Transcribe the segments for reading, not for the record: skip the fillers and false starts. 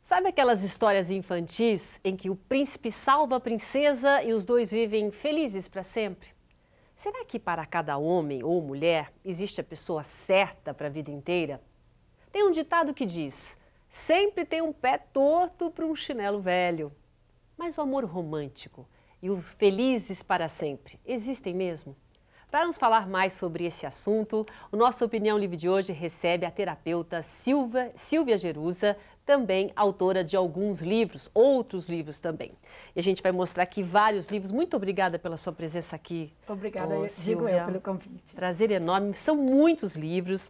Sabe aquelas histórias infantis em que o príncipe salva a princesa e os dois vivem felizes para sempre? Será que para cada homem ou mulher existe a pessoa certa para a vida inteira? Tem um ditado que diz: sempre tem um pé torto para um chinelo velho. Mas o amor romântico e os felizes para sempre existem mesmo? Para nos falar mais sobre esse assunto, o Nossa Opinião Livre de hoje recebe a terapeuta Silvia Gerusa, também autora de alguns livros, outros livros também. E a gente vai mostrar aqui vários livros. Muito obrigada pela sua presença aqui. Obrigada, digo eu, pelo convite. Prazer enorme. São muitos livros,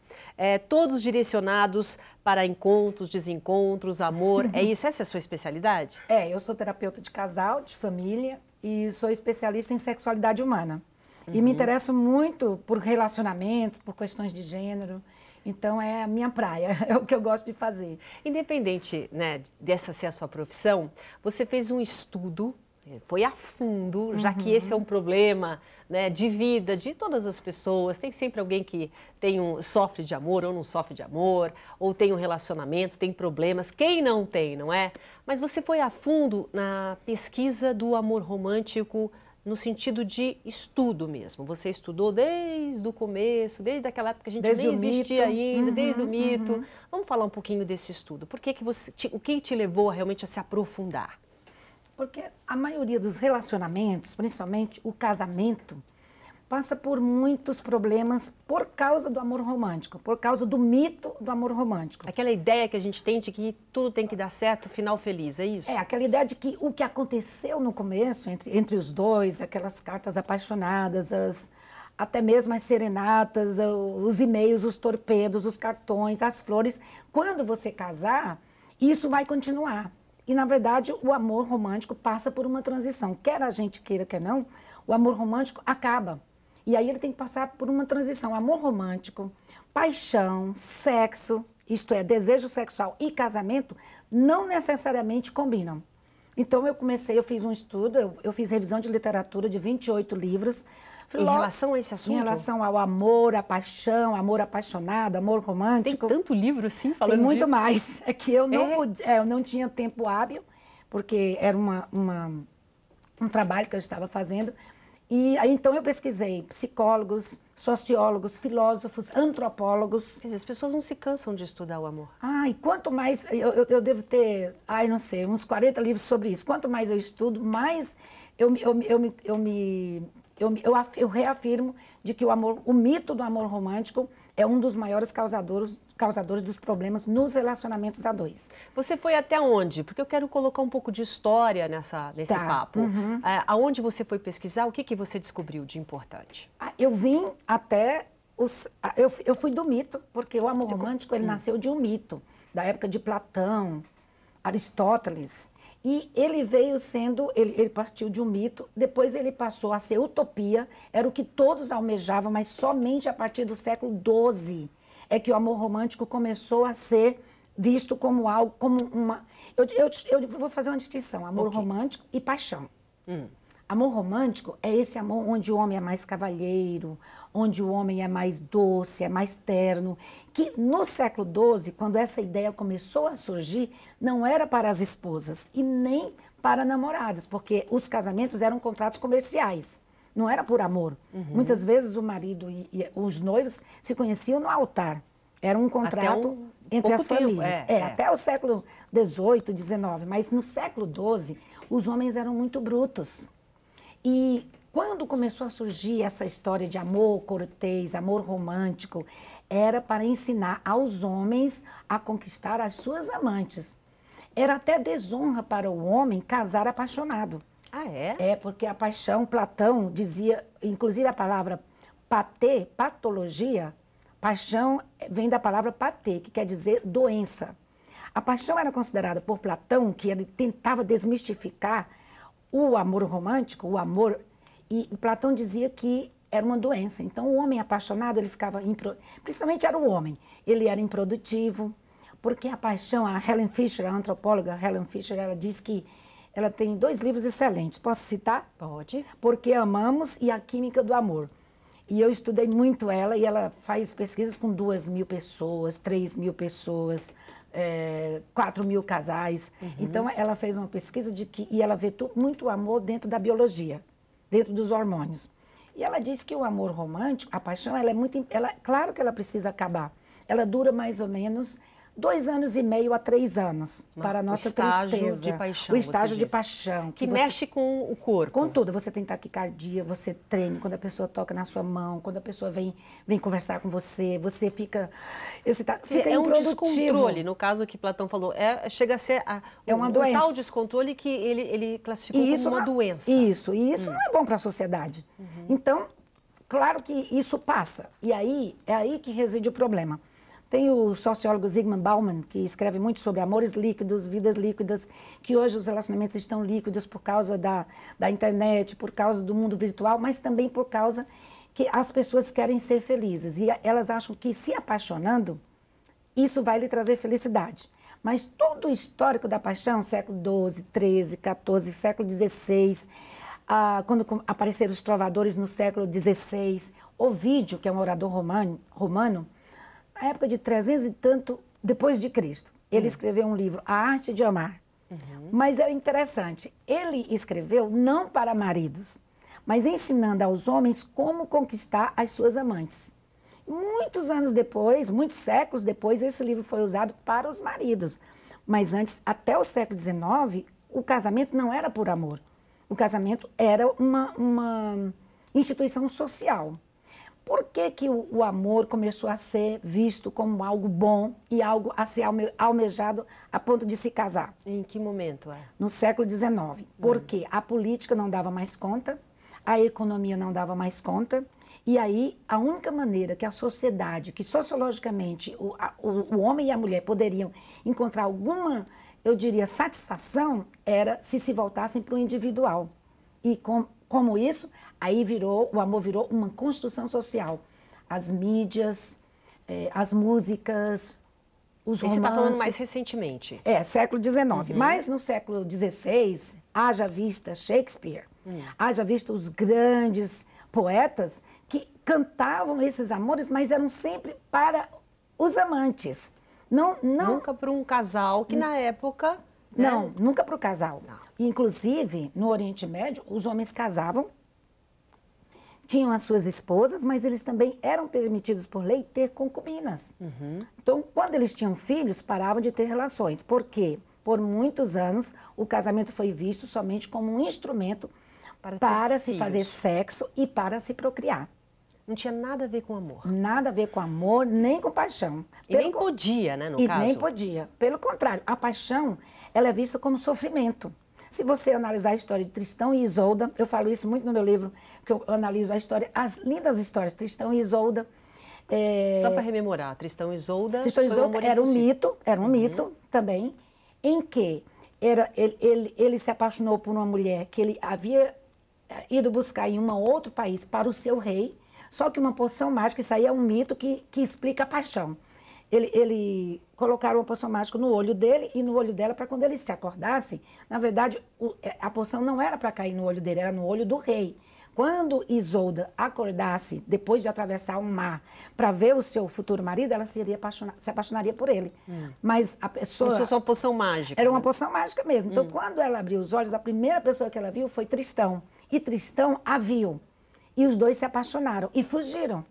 todos direcionados para encontros, desencontros, amor. É isso? Essa é a sua especialidade? Eu sou terapeuta de casal, de família e sou especialista em sexualidade humana. E me interesso muito por relacionamentos, por questões de gênero. Então, é a minha praia, é o que eu gosto de fazer. Independente, né, dessa ser a sua profissão, você fez um estudo, foi a fundo, já que esse é um problema, né, de vida de todas as pessoas. Tem sempre alguém que sofre de amor ou não sofre de amor, ou tem um relacionamento, tem problemas. Quem não tem, não é? Mas você foi a fundo na pesquisa do amor romântico, no sentido de estudo mesmo. Você estudou desde o começo, desde aquela época que a gente nem existia ainda, desde o mito. Vamos falar um pouquinho desse estudo. O que te levou realmente a se aprofundar? Porque a maioria dos relacionamentos, principalmente o casamento, passa por muitos problemas por causa do amor romântico, por causa do mito do amor romântico. Aquela ideia que a gente tem de que tudo tem que dar certo, final feliz, é isso? Aquela ideia de que o que aconteceu no começo, entre os dois, aquelas cartas apaixonadas, até mesmo as serenatas, os e-mails, os torpedos, os cartões, as flores, quando você casar, isso vai continuar. E, na verdade, o amor romântico passa por uma transição. Quer a gente queira, quer não, o amor romântico acaba. E aí ele tem que passar por uma transição. Amor romântico, paixão, sexo, isto é, desejo sexual e casamento, não necessariamente combinam. Então eu fiz um estudo, eu fiz revisão de literatura de 28 livros. Em relação a esse assunto? Em relação ao amor, a paixão, amor apaixonado, amor romântico. Tem tanto livro assim falando disso? Tem muito mais. É que eu não tinha tempo hábil, porque era um trabalho que eu estava fazendo. E aí, então, eu pesquisei psicólogos, sociólogos, filósofos, antropólogos. Quer dizer, as pessoas não se cansam de estudar o amor. E quanto mais, eu devo ter, não sei, uns 40 livros sobre isso. Quanto mais eu estudo, mais eu reafirmo de que o mito do amor romântico é um dos maiores causadores dos problemas nos relacionamentos a dois. Você foi até onde? Porque eu quero colocar um pouco de história nesse papo. Aonde você foi pesquisar? O que você descobriu de importante? Eu vim até... Eu fui do mito, porque o amor romântico ele nasceu de um mito, da época de Platão, Aristóteles. E ele veio sendo, ele partiu de um mito, depois ele passou a ser utopia, era o que todos almejavam, mas somente a partir do século XII é que o amor romântico começou a ser visto como algo, como uma... Eu vou fazer uma distinção, amor romântico e paixão. Amor romântico é esse amor onde o homem é mais cavalheiro, onde o homem é mais doce, é mais terno, que no século XII, quando essa ideia começou a surgir, não era para as esposas e nem para namoradas, porque os casamentos eram contratos comerciais, não era por amor. Muitas vezes o marido e os noivos se conheciam no altar, era um contrato entre as famílias. Até o século XVIII, XIX, mas no século XII, os homens eram muito brutos. E quando começou a surgir essa história de amor cortês, amor romântico, era para ensinar aos homens a conquistar as suas amantes. Era até desonra para o homem casar apaixonado. Porque a paixão, Platão dizia, inclusive a palavra patê, patologia, paixão vem da palavra patê, que quer dizer doença. A paixão era considerada por Platão, que ele tentava desmistificar o amor romântico, o amor, e Platão dizia que era uma doença. Então, o homem apaixonado, ele ficava, principalmente era o homem, ele era improdutivo, porque a paixão, a Helen Fisher, a antropóloga Helen Fisher, ela diz que ela tem 2 livros excelentes. Posso citar? Pode. Porque Amamos e A Química do Amor. E eu estudei muito ela, e ela faz pesquisas com 2.000 pessoas, 3.000 pessoas, 4.000 casais. Então, ela fez uma pesquisa e ela vê muito amor dentro da biologia, dentro dos hormônios. E ela diz que o amor romântico, a paixão, claro que ela precisa acabar. Ela dura mais ou menos 2 anos e meio a 3 anos para a nossa tristeza. De paixão, o estágio de paixão. Que mexe com o corpo. Com tudo. Você tem taquicardia, você treme quando a pessoa toca na sua mão, quando a pessoa vem conversar com você, você fica excitado, fica um improdutivo. descontrole, no caso que Platão falou. Chega a ser uma doença. Tal descontrole que ele classificou como uma doença. E isso não é bom para a sociedade. Então, claro que isso passa. E aí, é aí que reside o problema. Tem o sociólogo Zygmunt Bauman, que escreve muito sobre amores líquidos, vidas líquidas, que hoje os relacionamentos estão líquidos por causa da internet, por causa do mundo virtual, mas também por causa que as pessoas querem ser felizes. E elas acham que se apaixonando, isso vai lhe trazer felicidade. Mas todo o histórico da paixão, século XII, XIII, XIV, século XVI, quando apareceram os trovadores no século XVI, Ovídio, que é um orador romano, na época de 300 e tanto depois de Cristo, ele escreveu um livro, A Arte de Amar. Mas é interessante, ele escreveu não para maridos, mas ensinando aos homens como conquistar as suas amantes. Muitos anos depois, muitos séculos depois, esse livro foi usado para os maridos. Mas antes, até o século XIX, o casamento não era por amor. O casamento era uma instituição social. Por que o amor começou a ser visto como algo bom e algo a ser almejado a ponto de se casar? Em que momento No século XIX. Porque a política não dava mais conta, a economia não dava mais conta, e aí a única maneira que a sociedade, que sociologicamente o homem e a mulher poderiam encontrar alguma, eu diria, satisfação, era se voltassem para o individual. E como isso, aí o amor virou uma construção social. As mídias, as músicas, os romances. Você está falando mais recentemente. Século XIX. Mas no século XVI, haja vista Shakespeare, haja vista os grandes poetas que cantavam esses amores, mas eram sempre para os amantes. Nunca para um casal que na época... Não, nunca para o casal. Inclusive, no Oriente Médio, os homens casavam, tinham as suas esposas, mas eles também eram permitidos por lei ter concubinas. Então, quando eles tinham filhos, paravam de ter relações. Por quê? Por muitos anos, o casamento foi visto somente como um instrumento para se fazer sexo e para se procriar. Não tinha nada a ver com amor. Nada a ver com amor, nem com paixão. E nem podia, né, no caso? E nem podia. Pelo contrário, a paixão, ela é vista como sofrimento. Se você analisar a história de Tristão e Isolda, eu falo isso muito no meu livro, que eu analiso a história, as lindas histórias, Tristão e Isolda. Só para rememorar, Tristão e Isolda... Tristão e Isolda era um mito também, em que ele se apaixonou por uma mulher que ele havia ido buscar em um outro país para o seu rei, só que uma poção mágica, isso aí é um mito que explica a paixão. Ele colocaram uma poção mágica no olho dele e no olho dela para quando eles se acordassem. Na verdade, a poção não era para cair no olho dele, era no olho do rei. Quando Isolda acordasse, depois de atravessar um mar, para ver o seu futuro marido, ela se apaixonaria por ele. Mas a pessoa... Como se fosse uma poção mágica. Era uma poção mágica mesmo. Então, quando ela abriu os olhos, a primeira pessoa que ela viu foi Tristão. E Tristão a viu. E os dois se apaixonaram e fugiram.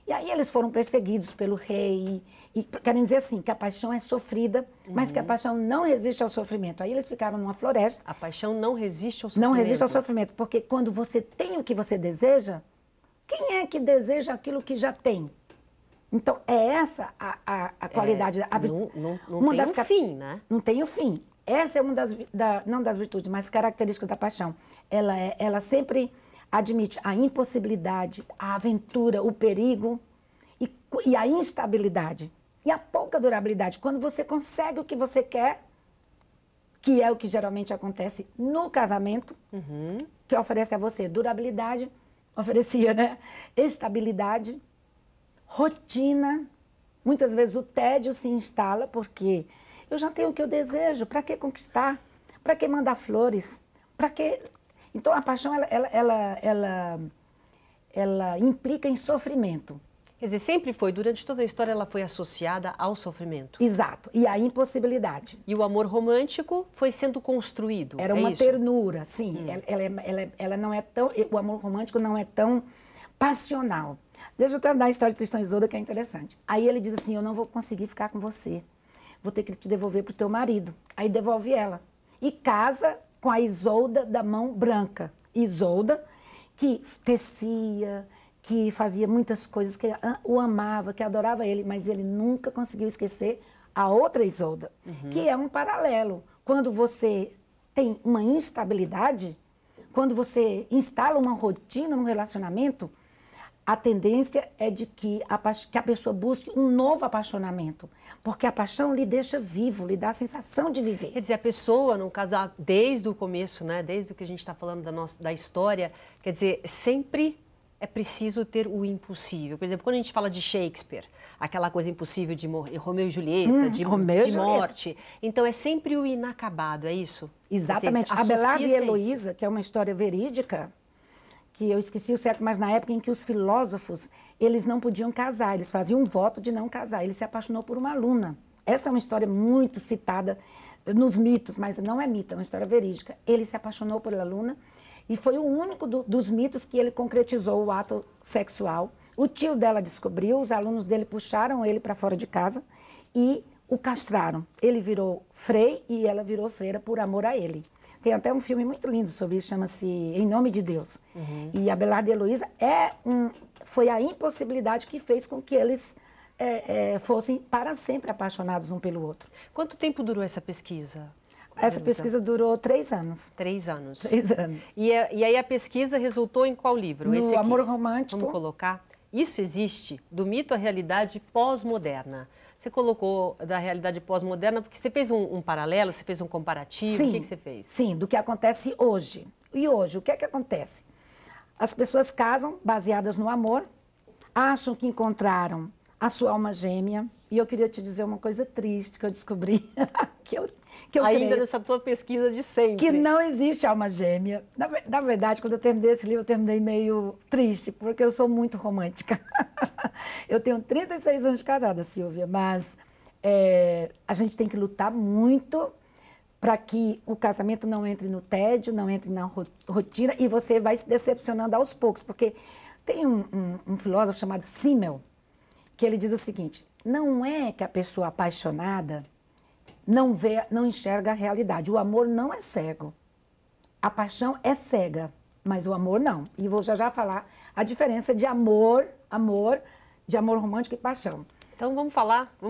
E aí eles foram perseguidos pelo rei. E querem dizer assim, que a paixão é sofrida, mas que a paixão não resiste ao sofrimento. Aí eles ficaram numa floresta. A paixão não resiste ao sofrimento. Não resiste ao sofrimento, porque quando você tem o que você deseja, quem é que deseja aquilo que já tem? Então, é essa a qualidade. Não tem o fim, né? Não tem o fim. Essa é uma não das virtudes, mas características da paixão. Ela sempre admite a impossibilidade, a aventura, o perigo e a instabilidade. E a pouca durabilidade. Quando você consegue o que você quer, que é o que geralmente acontece no casamento, que oferece a você durabilidade, oferecia, né? Estabilidade, rotina. Muitas vezes o tédio se instala, porque eu já tenho o que eu desejo. Para que conquistar? Para que mandar flores? Para que... Então, a paixão, ela implica em sofrimento. Quer dizer, sempre foi, durante toda a história, ela foi associada ao sofrimento. Exato, e à impossibilidade. E o amor romântico foi sendo construído. Era uma ternura, sim. Ela não é tão, o amor romântico não é tão passional. Deixa eu terminar a história de Tristão e Isolda, que é interessante. Aí ele diz assim, eu não vou conseguir ficar com você. Vou ter que te devolver para o teu marido. Aí devolve ela. E casa com a Isolda da mão branca. Isolda, que tecia, que fazia muitas coisas, que o amava, que adorava ele, mas ele nunca conseguiu esquecer a outra Isolda, que é um paralelo. Quando você tem uma instabilidade, quando você instala uma rotina no relacionamento, a tendência é de que a pessoa busque um novo apaixonamento, porque a paixão lhe deixa vivo, lhe dá a sensação de viver. Quer dizer, a pessoa, no caso, desde o começo, né, desde o que a gente está falando da história, quer dizer, sempre é preciso ter o impossível. Por exemplo, quando a gente fala de Shakespeare, aquela coisa impossível de morrer, Romeu e Julieta, de morte. Então, é sempre o inacabado, é isso? Exatamente. Dizer, Abelardo e Heloísa, que é uma história verídica, que eu esqueci o certo, mas na época em que os filósofos, eles não podiam casar, eles faziam um voto de não casar. Ele se apaixonou por uma aluna. Essa é uma história muito citada nos mitos, mas não é mito, é uma história verídica. Ele se apaixonou por aluna e foi o único dos mitos que ele concretizou o ato sexual. O tio dela descobriu, os alunos dele puxaram ele para fora de casa e o castraram. Ele virou frei e ela virou freira por amor a ele. Tem até um filme muito lindo sobre isso, chama-se Em Nome de Deus. E Abelardo e Heloísa foi a impossibilidade que fez com que eles fossem para sempre apaixonados um pelo outro. Quanto tempo durou essa pesquisa? Essa pesquisa durou 3 anos. 3 anos. 3 anos. E aí a pesquisa resultou em qual livro? No Esse aqui. Amor Romântico. Vamos colocar. Isso existe, do mito à realidade pós-moderna. Você colocou da realidade pós-moderna porque você fez um paralelo, você fez um comparativo. Sim, o que você fez? Sim, do que acontece hoje. E hoje, o que é que acontece? As pessoas casam baseadas no amor, acham que encontraram a sua alma gêmea. E eu queria te dizer uma coisa triste que eu descobri, que eu ainda creio, nessa tua pesquisa de sempre. que não existe alma gêmea. Na verdade, quando eu terminei esse livro, eu terminei meio triste, porque eu sou muito romântica. Eu tenho 36 anos de casada, Silvia, mas a gente tem que lutar muito para que o casamento não entre no tédio, não entre na rotina, e você vai se decepcionando aos poucos. Porque tem um filósofo chamado Simmel, que ele diz o seguinte: não é que a pessoa apaixonada não enxerga a realidade. O amor não é cego. A paixão é cega, mas o amor não. E vou já falar a diferença de amor romântico e paixão. Então vamos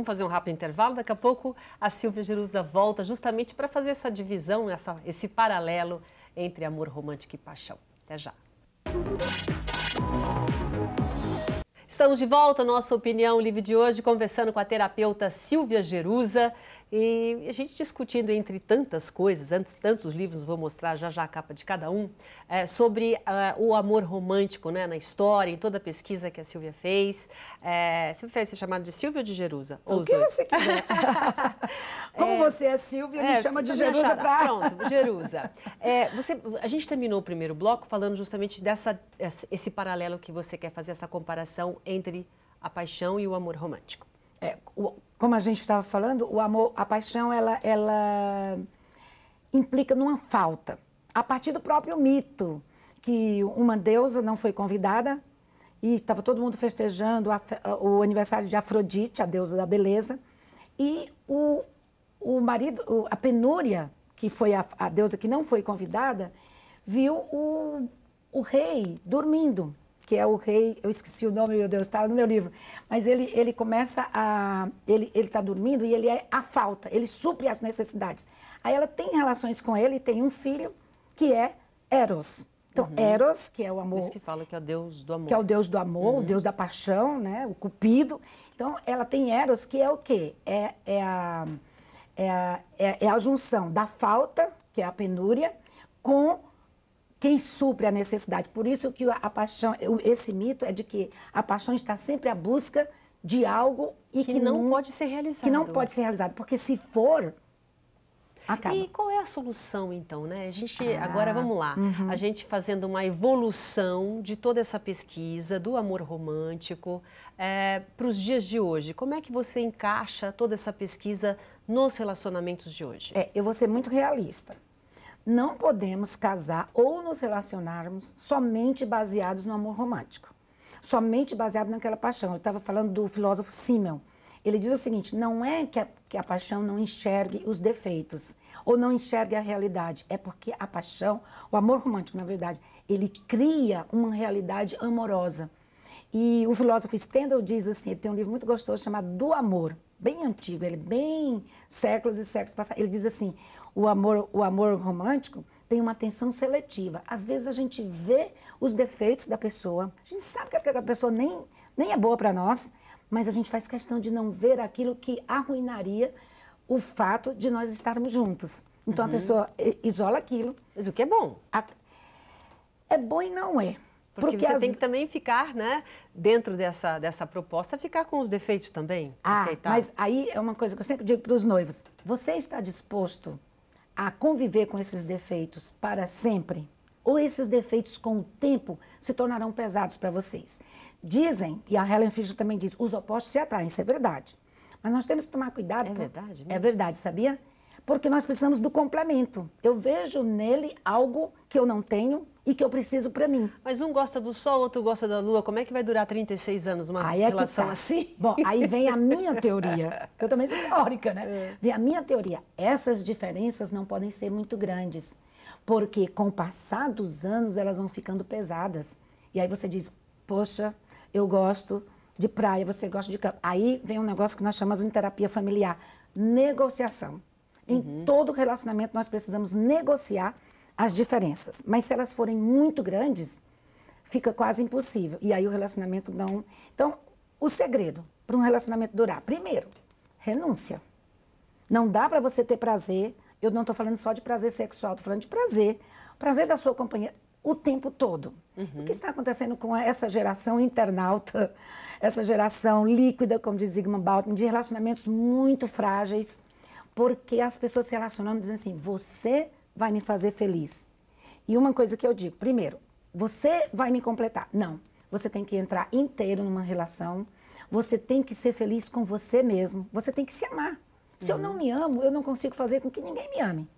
fazer um rápido intervalo. Daqui a pouco a Silvia Gerusa volta justamente para fazer essa divisão, esse paralelo entre amor romântico e paixão. Até já. Estamos de volta, nossa opinião livre de hoje, conversando com a terapeuta Silvia Gerusa e a gente discutindo entre tantas coisas, tantos livros, vou mostrar já a capa de cada um, sobre o amor romântico, né, na história, em toda a pesquisa que a Silvia fez. Você prefere ser chamada de Silvia ou de Gerusa? Ou o que você quiser. Como você é Silvia, me chama de Gerusa para... Pronto, Gerusa. A gente terminou o primeiro bloco falando justamente esse paralelo que você quer fazer, essa comparação entre a paixão e o amor romântico. Como a gente estava falando, a paixão, ela implica numa falta. A partir do próprio mito, que uma deusa não foi convidada e estava todo mundo festejando o aniversário de Afrodite, a deusa da beleza, e o marido, a Penúria, que foi a deusa que não foi convidada, viu o rei dormindo, que é o rei, eu esqueci o nome, meu Deus, está no meu livro, mas ele começa ele está dormindo e ele é a falta, ele supre as necessidades. Aí ela tem relações com ele e tem um filho que é Eros. Então, Eros, que é o amor... Por isso que fala que é o deus do amor. Que é o deus do amor, o deus da paixão, né? O Cupido. Então, ela tem Eros, que é o quê? É a junção da falta, que é a penúria, com quem supre a necessidade. Por isso que a paixão, esse mito é de que a paixão está sempre à busca de algo e que não pode ser realizado. Que não pode ser realizado, porque se for, Acaba. E qual é a solução, então, né? A gente, agora, vamos lá, a gente fazendo uma evolução de toda essa pesquisa do amor romântico para os dias de hoje. Como é que você encaixa toda essa pesquisa nos relacionamentos de hoje? Eu vou ser muito realista. Não podemos casar ou nos relacionarmos somente baseados no amor romântico. Somente baseado naquela paixão. Eu estava falando do filósofo Simmel. Ele diz o seguinte, não é que a paixão não enxergue os defeitos ou não enxergue a realidade. É porque a paixão, o amor romântico, na verdade, ele cria uma realidade amorosa. E o filósofo Stendhal diz assim, ele tem um livro muito gostoso chamado Do Amor, bem antigo, ele bem séculos e séculos passados. Ele diz assim, o amor romântico tem uma atenção seletiva. Às vezes a gente vê os defeitos da pessoa, a gente sabe que aquela pessoa nem é boa para nós, mas a gente faz questão de não ver aquilo que arruinaria o fato de nós estarmos juntos. Então a pessoa isola aquilo. Mas o que é bom? É bom e não é. Porque você tem que também ficar, né, dentro dessa proposta, ficar com os defeitos também, aceitar. Mas aí é uma coisa que eu sempre digo para os noivos. Você está disposto a conviver com esses defeitos para sempre? Ou esses defeitos, com o tempo, se tornarão pesados para vocês? Dizem, e a Helen Fisher também diz, os opostos se atraem, isso é verdade. Mas nós temos que tomar cuidado. É verdade mesmo? É verdade, sabia? Porque nós precisamos do complemento. Eu vejo nele algo que eu não tenho e que eu preciso para mim. Mas um gosta do sol, outro gosta da lua. Como é que vai durar 36 anos uma relação assim? Bom, aí vem a minha teoria, que eu também sou teórica, né? Vem a minha teoria. Essas diferenças não podem ser muito grandes, porque com o passar dos anos elas vão ficando pesadas. E aí você diz, poxa, eu gosto de praia, você gosta de campo. Aí vem um negócio que nós chamamos de terapia familiar, negociação. Em todo relacionamento nós precisamos negociar as diferenças. Mas se elas forem muito grandes, fica quase impossível. E aí o relacionamento não... Então, o segredo para um relacionamento durar, primeiro, renúncia. Não dá para você ter prazer, eu não estou falando só de prazer sexual, estou falando de prazer da sua companhia o tempo todo. O que está acontecendo com essa geração internauta, essa geração líquida, como diz Zygmunt Bauman, de relacionamentos muito frágeis, porque as pessoas se relacionando dizem assim, você vai me fazer feliz. E uma coisa que eu digo, primeiro, você vai me completar. Não, você tem que entrar inteiro numa relação, você tem que ser feliz com você mesmo, você tem que se amar. Se eu não me amo, eu não consigo fazer com que ninguém me ame.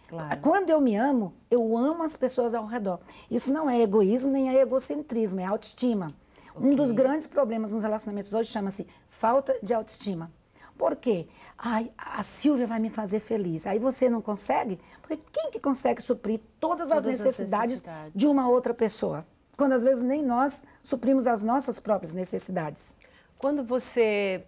Claro. Quando eu me amo, eu amo as pessoas ao redor. Isso não é egoísmo, nem é egocentrismo, é autoestima. Okay. Um dos grandes problemas nos relacionamentos hoje chama-se falta de autoestima. Por quê? Ai, a Silvia vai me fazer feliz. Aí você não consegue? Porque quem que consegue suprir todas as necessidades de uma outra pessoa? Quando às vezes nem nós suprimos as nossas próprias necessidades. Quando você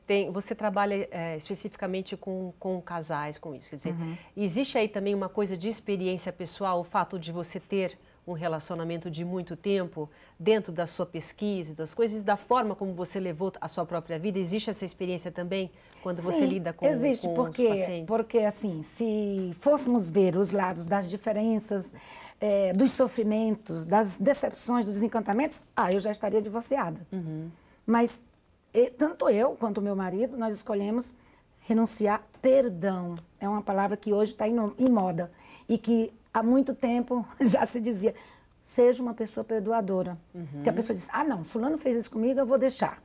trabalha especificamente com casais, com isso, quer dizer, existe aí também uma coisa de experiência pessoal, o fato de você ter um relacionamento de muito tempo dentro da sua pesquisa, das coisas, da forma como você levou a sua própria vida, existe essa experiência também quando você lida com os pacientes? Porque assim, se fôssemos ver os lados das diferenças, dos sofrimentos, das decepções, dos desencantamentos, eu já estaria divorciada. Mas tanto eu quanto o meu marido, nós escolhemos renunciar perdão. É uma palavra que hoje está em moda e que há muito tempo já se dizia, seja uma pessoa perdoadora. Que a pessoa diz, não, fulano fez isso comigo, eu vou deixar.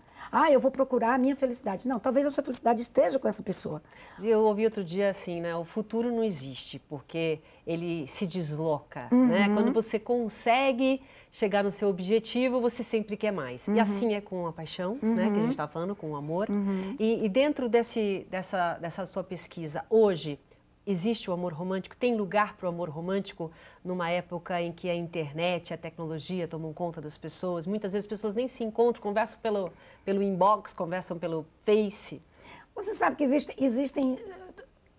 Eu vou procurar a minha felicidade. Não, talvez a sua felicidade esteja com essa pessoa. Eu ouvi outro dia assim, né, o futuro não existe, porque ele se desloca, né? Quando você consegue chegar no seu objetivo, você sempre quer mais. E assim é com a paixão, né, que a gente está falando, com o amor. E dentro dessa sua pesquisa, hoje, existe o amor romântico? Tem lugar para o amor romântico numa época em que a internet, a tecnologia tomam conta das pessoas? Muitas vezes as pessoas nem se encontram, conversam pelo inbox, conversam pelo Face. Você sabe que existem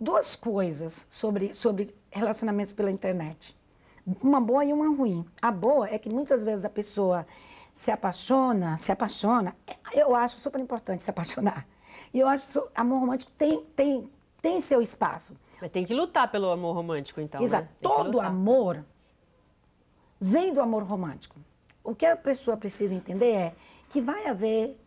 duas coisas sobre relacionamentos pela internet. Uma boa e uma ruim. A boa é que muitas vezes a pessoa se apaixona. Eu acho super importante se apaixonar. E eu acho que amor romântico tem seu espaço. Mas tem que lutar pelo amor romântico, então, exato. Né? Todo amor vem do amor romântico. O que a pessoa precisa entender é que vai haver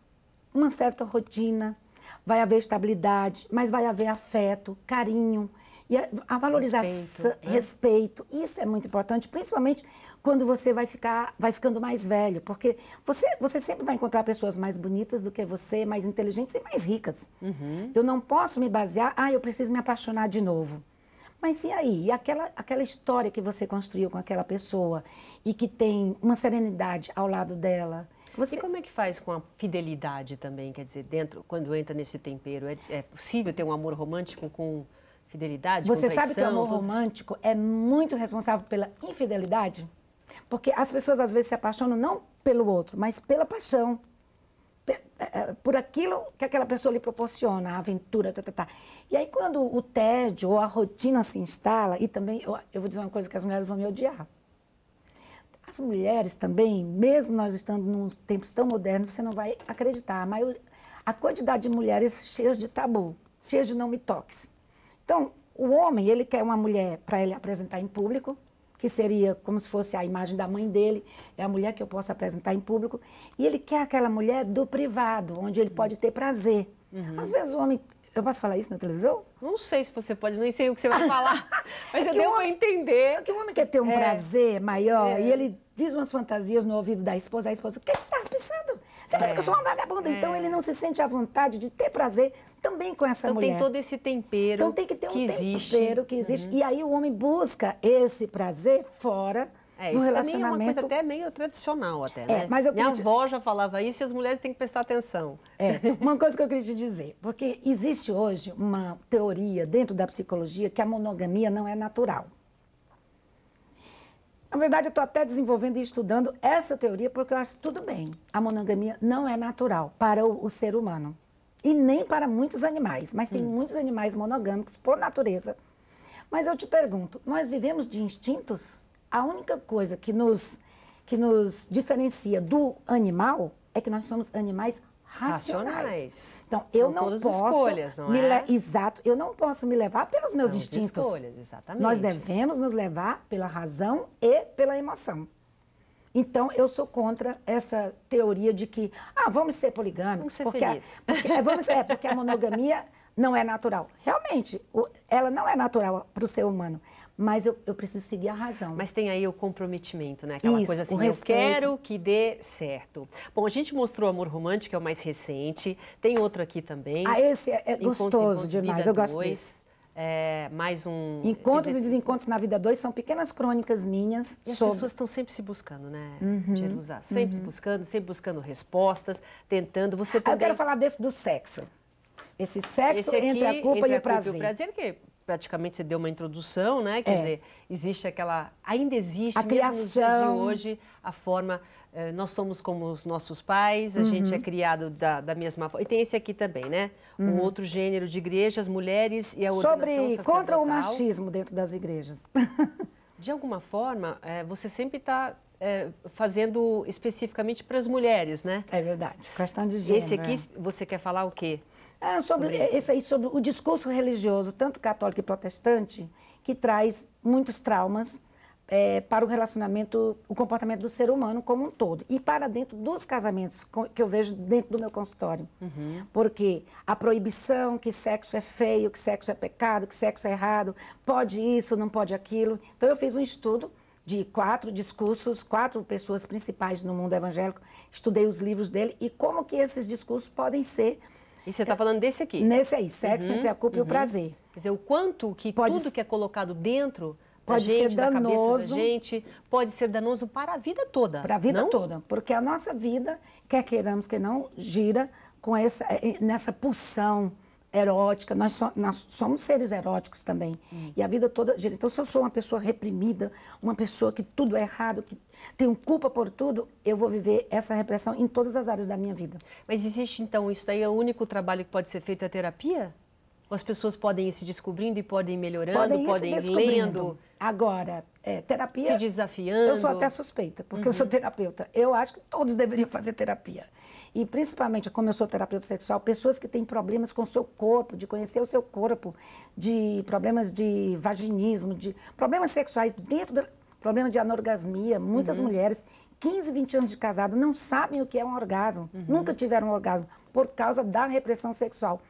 uma certa rotina, vai haver estabilidade, mas vai haver afeto, carinho. E a valorização, respeito, isso é muito importante, principalmente quando você vai ficando mais velho, porque você sempre vai encontrar pessoas mais bonitas do que você, mais inteligentes e mais ricas. Eu não posso me basear, eu preciso me apaixonar de novo. Mas e aí? E aquela história que você construiu com aquela pessoa e que tem uma serenidade ao lado dela? E como é que faz com a fidelidade também? Quer dizer, quando entra nesse tempero, é possível ter um amor romântico com fidelidade, Você com traição? sabe que o amor romântico é muito responsável pela infidelidade? Porque as pessoas às vezes se apaixonam não pelo outro, mas pela paixão. Por aquilo que aquela pessoa lhe proporciona, a aventura, E aí quando o tédio ou a rotina se instala, e também, eu vou dizer uma coisa que as mulheres vão me odiar. As mulheres também, mesmo nós estando num tempos tão modernos, você não vai acreditar, a quantidade de mulheres cheias de tabu, cheias de não me toques. Então, o homem, ele quer uma mulher para ele apresentar em público, que seria como se fosse a imagem da mãe dele, é a mulher que eu posso apresentar em público, e ele quer aquela mulher do privado, onde ele pode ter prazer. Às vezes o homem... Eu posso falar isso na televisão? Não sei se você pode, nem sei o que você vai falar, mas deu para entender. É que o homem quer ter um prazer maior e ele diz umas fantasias no ouvido da esposa, o que você está pensando? Você pensa que eu sou uma vagabunda? Então ele não se sente à vontade de ter prazer também com essa mulher. Então tem todo esse tempero então tem que ter um tempero que existe. E aí o homem busca esse prazer fora do relacionamento. Também é uma coisa até meio tradicional, né? Mas Minha avó já falava isso e as mulheres têm que prestar atenção. Uma coisa que eu queria te dizer, porque existe hoje uma teoria dentro da psicologia que a monogamia não é natural. Na verdade, eu estou até desenvolvendo e estudando essa teoria porque eu acho que tudo bem. A monogamia não é natural para o ser humano. E nem para muitos animais. Mas tem muitos animais monogâmicos por natureza. Mas eu te pergunto, nós vivemos de instintos? A única coisa que nos diferencia do animal é que nós somos animais racionais. Então, eu não posso... escolhas, não é? Exato. Eu não posso me levar pelos meus instintos. Escolhas, exatamente. Nós devemos nos levar pela razão e pela emoção. Então, eu sou contra essa teoria de que, vamos ser poligâmicos. Vamos ser felizes. Porque a monogamia não é natural. Realmente, ela não é natural para o ser humano. Mas eu preciso seguir a razão. Mas tem aí o comprometimento, né? Aquela coisa assim, eu quero que dê certo. Bom, a gente mostrou o Amor Romântico, é o mais recente. Tem outro aqui também. Esse é gostoso demais, eu gosto desse. Mais um... Encontros e desencontros na vida 2 são pequenas crônicas minhas. E as pessoas estão sempre se buscando, né, Jerusa? Sempre buscando respostas, tentando. Você também... Eu quero falar desse do sexo. Esse sexo entre a culpa e o prazer. Que praticamente você deu uma introdução, né? Quer dizer, existe ainda existe, a mesmo criação. Nos dias de hoje, a forma... nós somos como os nossos pais, a gente é criado da mesma forma. E tem esse aqui também, né? Um outro gênero de igrejas, mulheres e a ordenação sacerdotal. Contra o machismo dentro das igrejas. De alguma forma, você sempre está fazendo especificamente para as mulheres, né? É verdade, questão de gênero. Esse aqui, você quer falar o quê? Sobre o discurso religioso, tanto católico e protestante, que traz muitos traumas para o comportamento do ser humano como um todo. E para dentro dos casamentos, que eu vejo dentro do meu consultório. Porque a proibição que sexo é feio, que sexo é pecado, que sexo é errado, pode isso, não pode aquilo. Então eu fiz um estudo de 4 discursos, 4 pessoas principais no mundo evangélico, estudei os livros dele e como que esses discursos podem ser... E você está falando desse aqui? Nesse aí, sexo entre a culpa e o prazer. Quer dizer, o quanto que tudo que é colocado dentro pode ser danoso, da cabeça da gente, pode ser danoso para a vida toda. Para a vida toda, porque a nossa vida, quer queiramos que não, gira com nessa pulsão erótica. Nós somos seres eróticos também. E a vida toda gira. Então, se eu sou uma pessoa reprimida, uma pessoa que tudo é errado, que tenho culpa por tudo, eu vou viver essa repressão em todas as áreas da minha vida. Mas existe, então, isso daí é o único trabalho que pode ser feito, a terapia? Ou as pessoas podem ir se descobrindo e podem ir melhorando, podem ir lendo? Agora, terapia... Se desafiando? Eu sou até suspeita, porque eu sou terapeuta. Eu acho que todos deveriam fazer terapia. E principalmente, como eu sou terapeuta sexual, pessoas que têm problemas com o seu corpo, de conhecer o seu corpo, de problemas de vaginismo, de problemas sexuais problema de anorgasmia. Muitas mulheres, 15, 20 anos de casado, não sabem o que é um orgasmo. Nunca tiveram um orgasmo por causa da repressão sexual.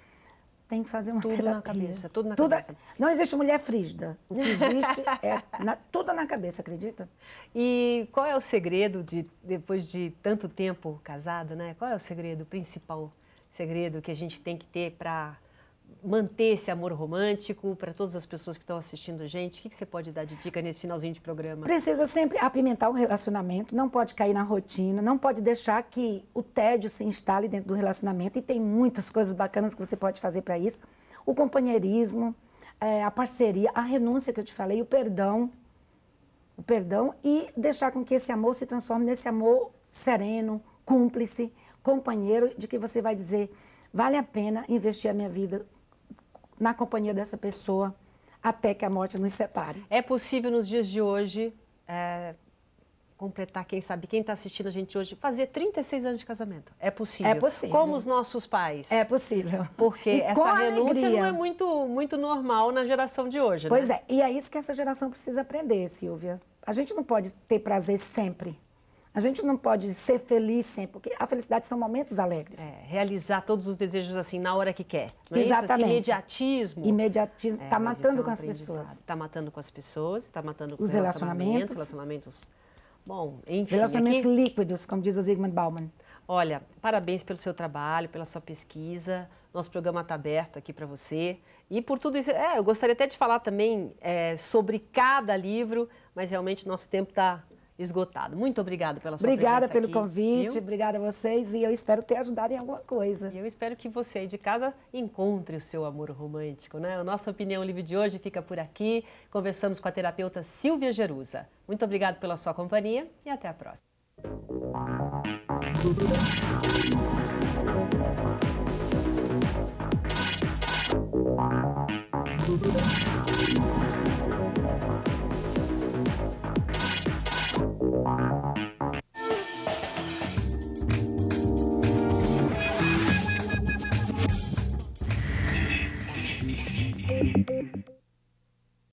tem que fazer uma Tudo terapia. na cabeça, tudo na cabeça. Não existe mulher frígida. O que existe é tudo na cabeça, acredita? E qual é o segredo, depois de tanto tempo casado, né? Qual é o segredo, o principal segredo que a gente tem que ter para manter esse amor romântico para todas as pessoas que estão assistindo a gente? O que você pode dar de dica nesse finalzinho de programa? Precisa sempre apimentar o relacionamento, não pode cair na rotina, não pode deixar que o tédio se instale dentro do relacionamento, e tem muitas coisas bacanas que você pode fazer para isso. O companheirismo, a parceria, a renúncia que eu te falei, o perdão, e deixar com que esse amor se transforme nesse amor sereno, cúmplice, companheiro, de que você vai dizer, vale a pena investir a minha vida na companhia dessa pessoa até que a morte nos separe. É possível nos dias de hoje completar, quem sabe, quem está assistindo a gente hoje, fazer 36 anos de casamento? É possível. É possível. Como os nossos pais. É possível. Porque E essa renúncia alegria. não é muito normal na geração de hoje, Pois né? é, e é isso que essa geração precisa aprender, Silvia. A gente não pode ter prazer sempre. A gente não pode ser feliz sempre, porque a felicidade são momentos alegres. Realizar todos os desejos assim na hora que quer. Não é Exatamente. isso? Esse imediatismo. Imediatismo está Mas matando isso é um com as aprendizado. pessoas. Está matando com as pessoas, está matando com Os relacionamentos. relacionamentos. Bom, enfim. Relacionamentos aqui, líquidos, como diz o Zygmunt Bauman. olha, parabéns pelo seu trabalho, pela sua pesquisa. Nosso programa está aberto aqui para você. E por tudo isso, eu gostaria até de falar também sobre cada livro, mas realmente o nosso tempo está esgotado. Muito obrigada pela sua Obrigada presença pelo aqui, convite, viu? obrigada a vocês, e eu espero ter ajudado em alguma coisa. E eu espero que você aí de casa encontre o seu amor romântico, né? A nossa Opinião Livre de hoje fica por aqui. Conversamos com a terapeuta Silvia Gerusa. Muito obrigada pela sua companhia e até a próxima.